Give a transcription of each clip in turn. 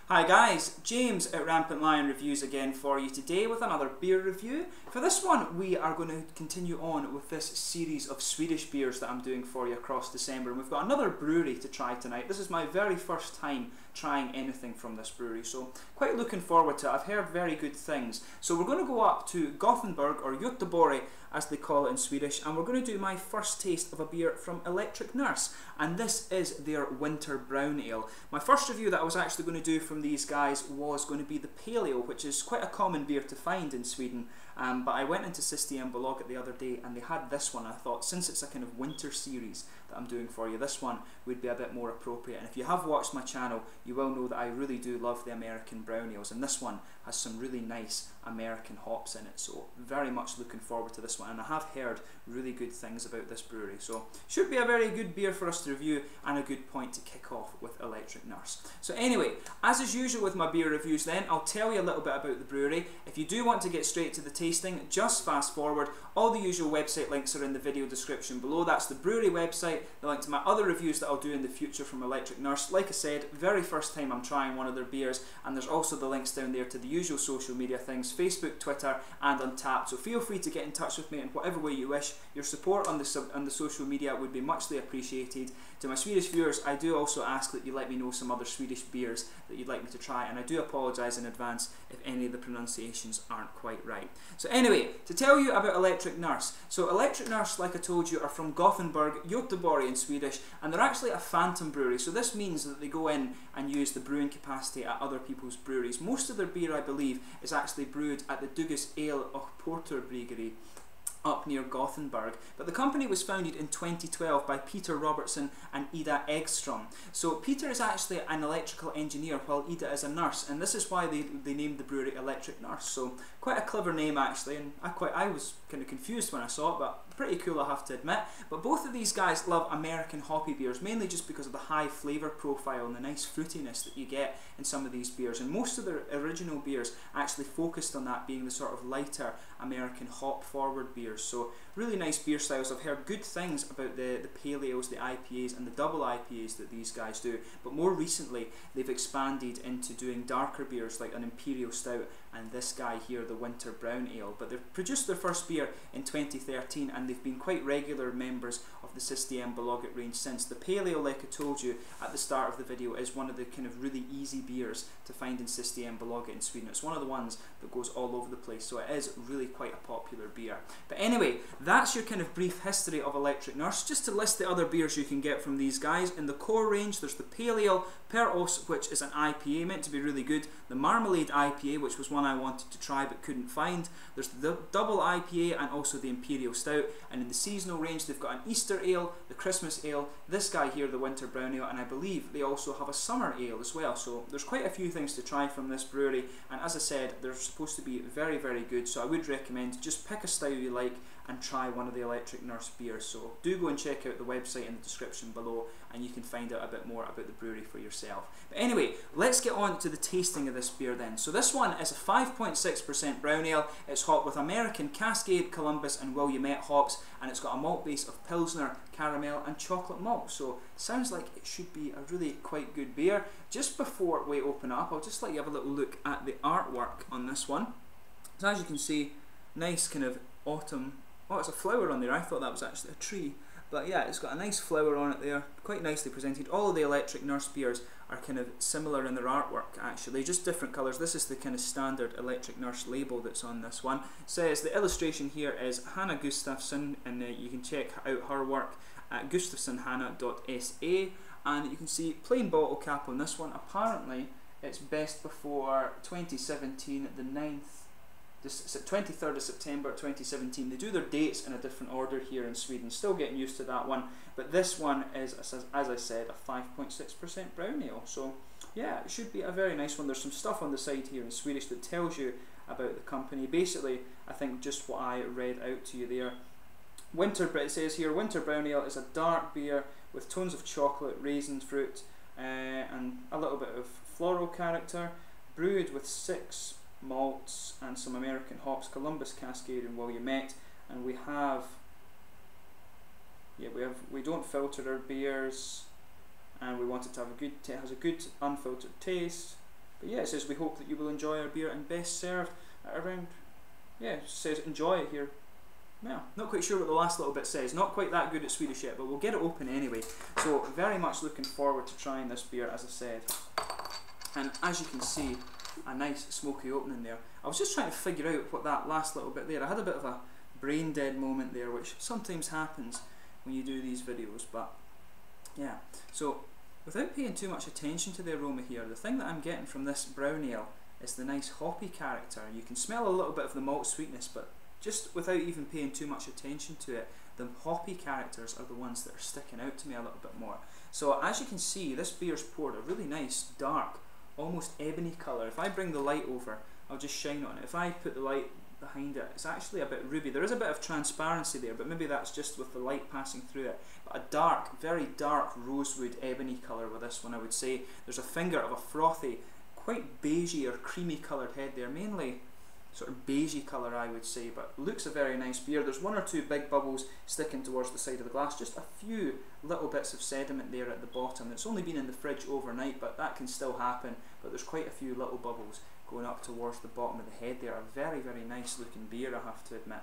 Hi guys, James at Rampant Lion Reviews again for you today with another beer review. For this one we are going to continue on with this series of Swedish beers that I'm doing for you across December, and we've got another brewery to try tonight. This is my very first time trying anything from this brewery, so quite looking forward to it. I've heard very good things. So we're going to go up to Gothenburg, or Göteborg as they call it in Swedish, and we're going to do my first taste of a beer from Electric Nurse, and this is their Winter Brown Ale. My first review that I was actually going to do from these guys was going to be the Pale Ale, which is quite a common beer to find in Sweden, but I went into Systembolaget the other day and they had this one. I thought, since it's a kind of winter series that I'm doing for you, this one would be a bit more appropriate. And if you have watched my channel, you will know that I really do love the American brown ales, and this one has some really nice American hops in it, so very much looking forward to this one. And I have heard really good things about this brewery, so should be a very good beer for us to review and a good point to kick off with Electric Nurse. So anyway, as is usual with my beer reviews then, I'll tell you a little bit about the brewery. If you do want to get straight to the tasting, just fast forward. All the usual website links are in the video description below. That's the brewery website, the link to my other reviews that I'll do in the future from Electric Nurse. Like I said, very first time I'm trying one of their beers, and there's also the links down there to the usual social media things, Facebook, Twitter and Untappd. So feel free to get in touch with me in whatever way you wish. Your support on the social media would be muchly appreciated. To my Swedish viewers, I do also ask that you let me know some other Swedish beers that you'd like me to try, and I do apologise in advance if any of the pronunciations aren't quite right. So anyway, to tell you about Electric Nurse. So Electric Nurse, like I told you, are from Gothenburg, Göteborg in Swedish, and they're actually a phantom brewery. So this means that they go in and use the brewing capacity at other people's breweries. Most of their beer, I believe, is actually brewed at the Dugges Ale och Porter Brewery up near Gothenburg. But the company was founded in 2012 by Peter Robertson and Ida Eggstrom. So Peter is actually an electrical engineer while Ida is a nurse, and this is why they named the brewery Electric Nurse. So quite a clever name actually, and I was kind of confused when I saw it, but pretty cool, I have to admit. But both of these guys love American hoppy beers, mainly just because of the high flavour profile and the nice fruitiness that you get in some of these beers. And most of their original beers actually focused on that, being the sort of lighter American hop forward beers. So really nice beer styles. I've heard good things about the pale ales, the IPAs and the double IPAs that these guys do, but more recently they've expanded into doing darker beers like an Imperial Stout and this guy here, the Winter Brown Ale. But they've produced their first beer in 2013, and they've been quite regular members of the Systembolaget range since. The Pale Ale, like I told you at the start of the video, is one of the kind of really easy beers to find in Systembolaget in Sweden. It's one of the ones that goes all over the place, so it is really quite a popular beer. But anyway, that's your kind of brief history of Electric Nurse. Just to list the other beers you can get from these guys, in the core range there's the Pale Ale Per Os, which is an IPA, meant to be really good, the Marmalade IPA, which was one I wanted to try but couldn't find, there's the double IPA and also the Imperial Stout, and in the seasonal range they've got an Easter Ale, the Christmas Ale, this guy here, the Winter Brown Ale, and I believe they also have a Summer Ale as well. So there's quite a few things to try from this brewery, and as I said, they're supposed to be very, very good, so I would recommend just pick a style you like and try one of the Electric Nurse beers. So do go and check out the website in the description below, and you can find out a bit more about the brewery for yourself. But anyway, let's get on to the tasting of this beer then. So this one is a 5.6% brown ale. It's hopped with American Cascade, Columbus and Willamette hops, and it's got a malt base of Pilsner, caramel and chocolate malt. So sounds like it should be a really quite good beer. Just before we open up, I'll just let you have a little look at the artwork on this one. So as you can see, nice kind of autumn. Oh, it's a flower on there. I thought that was actually a tree. But yeah, it's got a nice flower on it there, quite nicely presented. All of the Electric Nurse beers are kind of similar in their artwork actually, just different colours. This is the kind of standard Electric Nurse label that's on this one. It says the illustration here is Hannah Gustafsson, and you can check out her work at gustafssonhanna.sa, and you can see plain bottle cap on this one. Apparently it's best before 2017, the 23rd of September 2017. They do their dates in a different order here in Sweden, still getting used to that one, but this one is, as I said, a 5.6% brown ale. So yeah, it should be a very nice one. There's some stuff on the side here in Swedish that tells you about the company. Basically, I think just what I read out to you there. It says here, Winter Brown Ale is a dark beer with tones of chocolate, raisin fruit, and a little bit of floral character, brewed with 6 malts and some American hops, Columbus, Cascade and Willamette. And we don't filter our beers, and we want it to have a good, it has a good unfiltered taste. But yeah, it says we hope that you will enjoy our beer and best served at around, yeah, it says enjoy it here. Yeah, not quite sure what the last little bit says. Not quite that good at Swedish yet, but we'll get it open anyway. So very much looking forward to trying this beer, as I said. And as you can see, a nice smoky opening there. I was just trying to figure out what that last little bit there, I had a bit of a brain dead moment there, which sometimes happens when you do these videos, but yeah. So without paying too much attention to the aroma here, the thing that I'm getting from this brown ale is the nice hoppy character. You can smell a little bit of the malt sweetness, but just without even paying too much attention to it, the hoppy characters are the ones that are sticking out to me a little bit more. So as you can see, this beer's poured a really nice, dark, almost ebony colour. If I bring the light over, I'll just shine on it. If I put the light behind it, it's actually a bit ruby. There is a bit of transparency there, but maybe that's just with the light passing through it. But a dark, very dark rosewood ebony colour with this one, I would say. There's a finger of a frothy, quite beigey or creamy coloured head there, mainly sort of beigey colour, I would say, but looks a very nice beer. There's one or two big bubbles sticking towards the side of the glass, just a few little bits of sediment there at the bottom. It's only been in the fridge overnight, but that can still happen, but there's quite a few little bubbles going up towards the bottom of the head there. A very, very nice looking beer, I have to admit.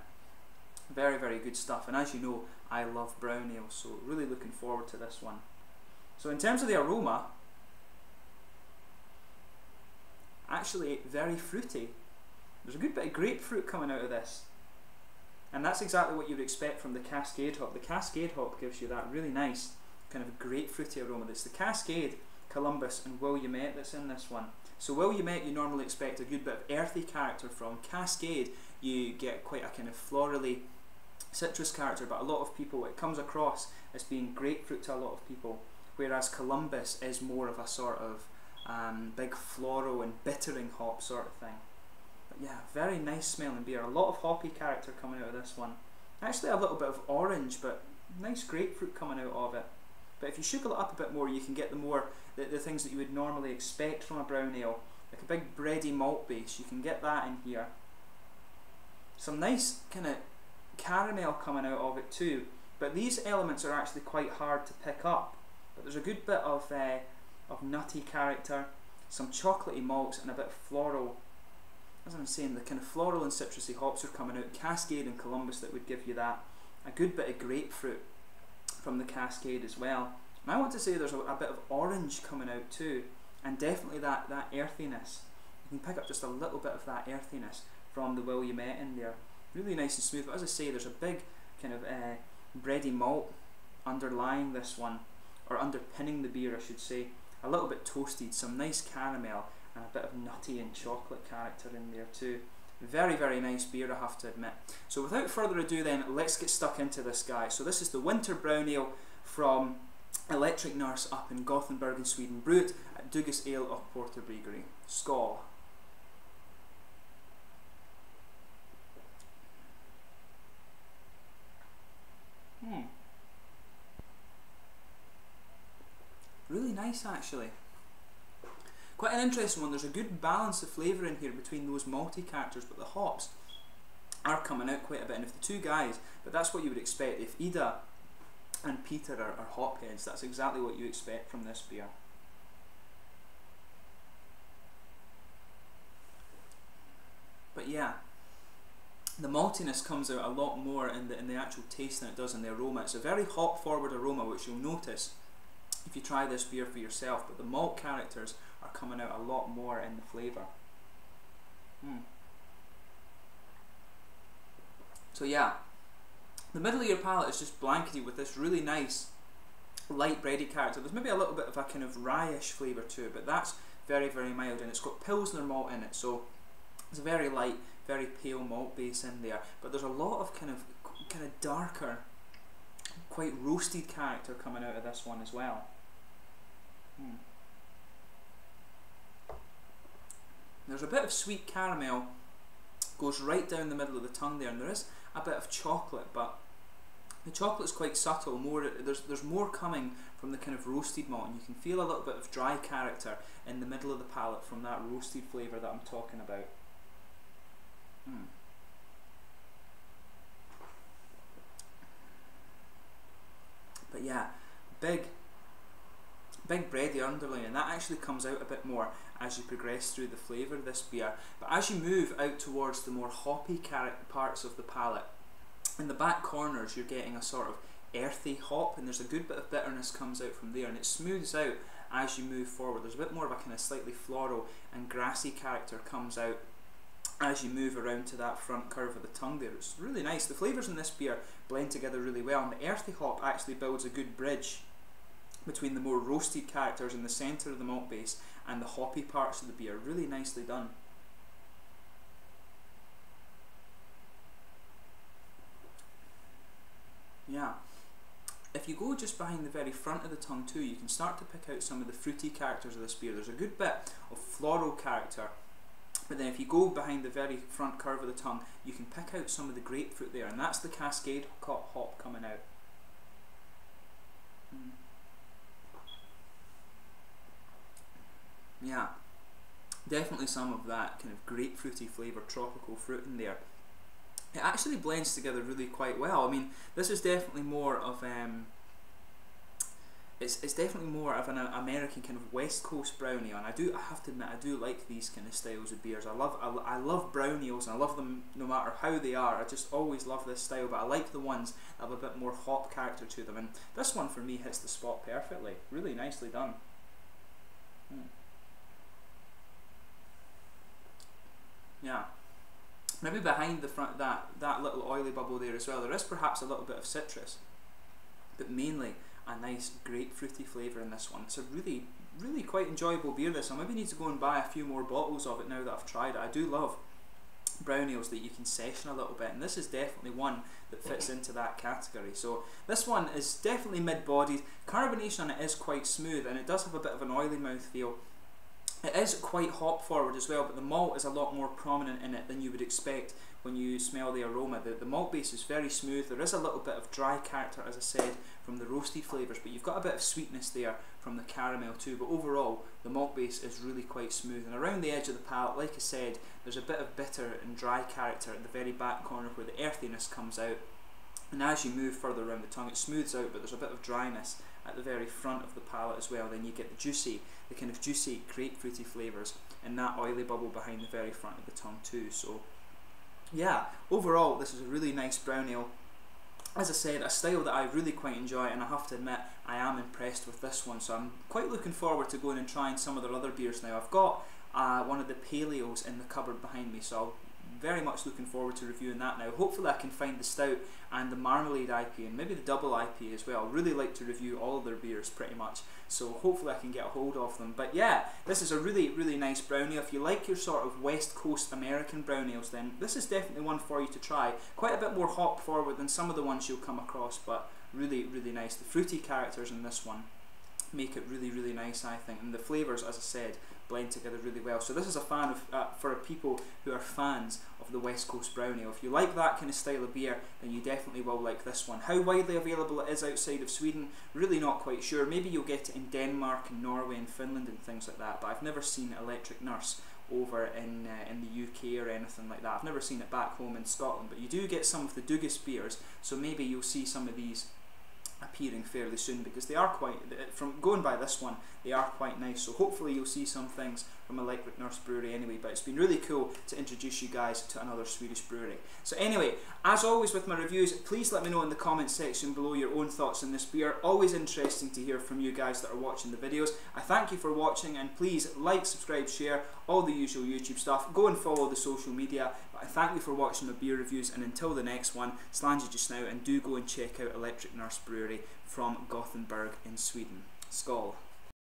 Very, very good stuff, and as you know, I love brown ale, so really looking forward to this one. So in terms of the aroma, actually very fruity. There's a good bit of grapefruit coming out of this, and that's exactly what you'd expect from the Cascade hop. The Cascade hop gives you that really nice kind of grapefruity aroma. It's the Cascade, Columbus and Willamette that's in this one. So Willamette you normally expect a good bit of earthy character from. Cascade you get quite a kind of florally citrus character, but a lot of people, it comes across as being grapefruit to a lot of people, whereas Columbus is more of a sort of big floral and bittering hop sort of thing. Yeah, very nice smelling beer. A lot of hoppy character coming out of this one. Actually a little bit of orange, but nice grapefruit coming out of it. But if you sugar it up a bit more, you can get the things that you would normally expect from a brown ale. Like a big bready malt base, you can get that in here. Some nice kind of caramel coming out of it too. But these elements are actually quite hard to pick up. But there's a good bit of nutty character, some chocolatey malts and a bit of floral. As I'm saying, the kind of floral and citrusy hops are coming out. Cascade and Columbus that would give you that. A good bit of grapefruit from the Cascade as well. And I want to say there's a bit of orange coming out too, and definitely that earthiness. You can pick up just a little bit of that earthiness from the Willamette in there. Really nice and smooth, but as I say, there's a big kind of bready malt underlying this one, or underpinning the beer I should say. A little bit toasted, some nice caramel, and a bit of nutty and chocolate character in there too. Very, very nice beer, I have to admit. So without further ado then, let's get stuck into this guy. So this is the Winter Brown Ale from Electric Nurse up in Gothenburg in Sweden, brewed at Dugas Ale och Porter Brewery. Skål! Really nice actually. Quite an interesting one. There's a good balance of flavour in here between those malty characters, but the hops are coming out quite a bit. And if the two guys, but that's what you would expect. If Ida and Peter are hopheads, that's exactly what you expect from this beer. But yeah, the maltiness comes out a lot more in the actual taste than it does in the aroma. It's a very hop forward aroma, which you'll notice if you try this beer for yourself, but the malt characters are coming out a lot more in the flavour. So yeah, the middle of your palate is just blanketed with this really nice light bready character. There's maybe a little bit of a kind of rye-ish flavour to it, but that's very, very mild, and it's got Pilsner malt in it, so it's a very light, very pale malt base in there, but there's a lot of kind of darker, quite roasted character coming out of this one as well. There's a bit of sweet caramel, goes right down the middle of the tongue there, and there is a bit of chocolate, but the chocolate's quite subtle. There's more coming from the kind of roasted malt, and you can feel a little bit of dry character in the middle of the palate from that roasted flavour that I'm talking about. But yeah, big big bready underlaying, and that actually comes out a bit more as you progress through the flavour of this beer. But as you move out towards the more hoppy parts of the palate, in the back corners you're getting a sort of earthy hop, and there's a good bit of bitterness comes out from there, and it smooths out as you move forward. There's a bit more of a kind of slightly floral and grassy character comes out as you move around to that front curve of the tongue there. It's really nice. The flavours in this beer blend together really well, and the earthy hop actually builds a good bridge between the more roasted characters in the centre of the malt base and the hoppy parts of the beer. Really nicely done. Yeah. If you go just behind the very front of the tongue too, you can start to pick out some of the fruity characters of this beer. There's a good bit of floral character, but then if you go behind the very front curve of the tongue, you can pick out some of the grapefruit there, and that's the Cascade hop coming out. Yeah, definitely some of that kind of grapefruity flavour, tropical fruit in there. It actually blends together really quite well. I mean, this is definitely more of it's definitely more of an American kind of West Coast brownie, and I have to admit I do like these kind of styles of beers. I love brown ales, and I love them no matter how they are. I just always love this style, but I like the ones that have a bit more hop character to them, and this one for me hits the spot perfectly. Really nicely done. Yeah. Maybe behind the front, that little oily bubble there as well, there is perhaps a little bit of citrus, but mainly a nice grapefruity flavour in this one. It's a really, really quite enjoyable beer this. I maybe need to go and buy a few more bottles of it now that I've tried it. I do love brown ales that you can session a little bit, and this is definitely one that fits into that category. So this one is definitely mid-bodied. Carbonation on it is quite smooth, and it does have a bit of an oily mouthfeel. It is quite hop forward as well, but the malt is a lot more prominent in it than you would expect when you smell the aroma. The malt base is very smooth. There is a little bit of dry character, as I said, from the roasty flavours, but you've got a bit of sweetness there from the caramel too. But overall, the malt base is really quite smooth. And around the edge of the palate, like I said, there's a bit of bitter and dry character at the very back corner where the earthiness comes out. And as you move further around the tongue, it smooths out, but there's a bit of dryness at the very front of the palate as well. Then you get the kind of juicy grapefruity flavours and that oily bubble behind the very front of the tongue too. So yeah, overall this is a really nice brown ale. As I said, a style that I really quite enjoy, and I have to admit I am impressed with this one, so I'm quite looking forward to going and trying some of their other beers now. I've got one of the pale ales in the cupboard behind me, so very much looking forward to reviewing that now. Hopefully I can find the stout and the marmalade IPA and maybe the double IPA as well. Really like to review all of their beers pretty much, so hopefully I can get a hold of them. But yeah, this is a really, really nice brown ale. If you like your sort of West Coast American brown ales, then this is definitely one for you to try. Quite a bit more hop forward than some of the ones you'll come across, but really, really nice. The fruity characters in this one make it really, really nice, I think, and the flavours, as I said, blend together really well. So this is a fan of for people who are fans of the West Coast brown ale. If you like that kind of style of beer, then you definitely will like this one. How widely available it is outside of Sweden, really not quite sure. Maybe you'll get it in Denmark and Norway and Finland and things like that, but I've never seen Electric Nurse over in the UK or anything like that. I've never seen it back home in Scotland, but you do get some of the Dugas beers, so maybe you'll see some of these appearing fairly soon, because they are quite, from going by this one, they are quite nice. So hopefully you'll see some things from Electric Nurse Brewery anyway, but it's been really cool to introduce you guys to another Swedish brewery. So anyway, as always with my reviews, please let me know in the comment section below your own thoughts on this beer. Always interesting to hear from you guys that are watching the videos. I thank you for watching, and please like, subscribe, share, all the usual YouTube stuff. Go and follow the social media. But I thank you for watching my beer reviews, and until the next one, Slange just now, and do go and check out Electric Nurse Brewery from Gothenburg in Sweden. Skål!